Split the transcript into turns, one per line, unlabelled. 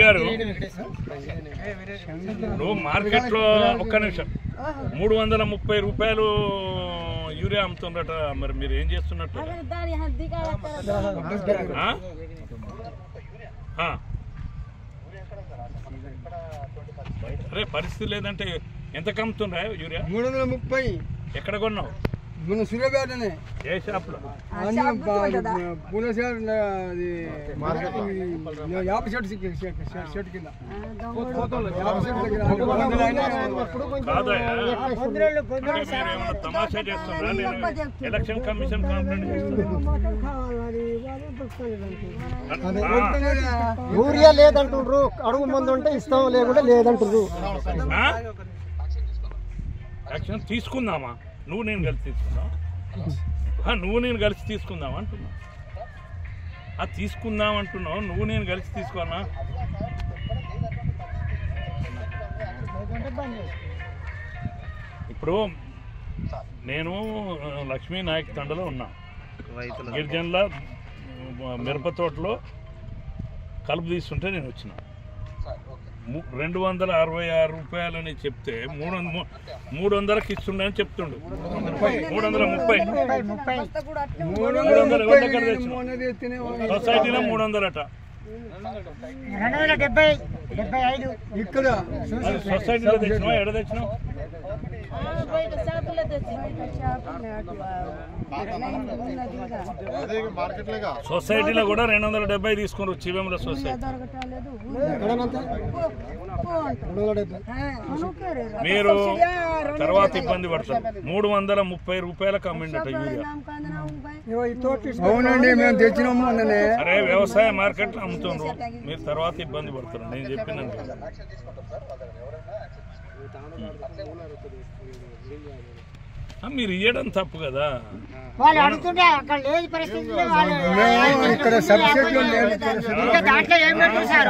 గారు ఇప్పుడు మార్కెట్లో ఒక్క నిమిషం 330 రూపాయలు యూరియా అమ్ముతుందట. మరి మీరు ఏం చేస్తున్నట్టు? అరే పరిస్థితి లేదంటే ఎంత అమ్ముతుండ్రా యూరియా?
330.
ఎక్కడ కొన్నావు?
మన సూర్యాపేటనే.
ఏ షాప్లో?
పూల యాప షర్ట్ కింద
తమాషా చేస్తున్నా. నేను ఎలక్షన్ కమిషన్ కంప్లైంట్
యూరియా లేదంటుండ్రు, అడుగు ముందు ఉంటే ఇస్తాం లేకుంటే లేదంటుండ్రు.
యాక్షన్ తీసుకుందామా? నువ్వు నేను కలిసి తీసుకుందాం. నువ్వు నేను కలిసి తీసుకుందాం అంటున్నా. తీసుకుందాం అంటున్నావు. నువ్వు నేను కలిసి తీసుకోనా? ఇప్పుడు నేను లక్ష్మీ నాయక్ తండలో ఉన్నా. గిరిజనుల మిరప తోటలో కలుపు తీస్తుంటే నేను వచ్చిన. 266 రూపాయలని చెప్తే 300కి ఇస్తుండని చెప్తుండు. 300 సొసైటీలో 300 అట.
ఇక్కడ
సొసైటీలో తెచ్చినావా? ఎడ తెచ్చినావు? సొసైటీలో కూడా 270 తీసుకున్నారు. చివెంల సొసైటీ మీరు తర్వాత ఇబ్బంది పడతారు. 330 రూపాయలకు అమ్మిండట యూరియా.
అవునండి, మేము తెచ్చినాము.
అరే వ్యవసాయ మార్కెట్లో అమ్ముతుండ్రు. మీరు తర్వాత ఇబ్బంది పడతారు. నేను చెప్పినాను. మీరు ఇయ్యడం తప్పు కదా.
వాళ్ళు అడుగుతుంటే అక్కడ లేదు పరిస్థితి.
ఇక్కడ సబ్సిడీలో
దాంట్లో ఏం పెడతారు సార్?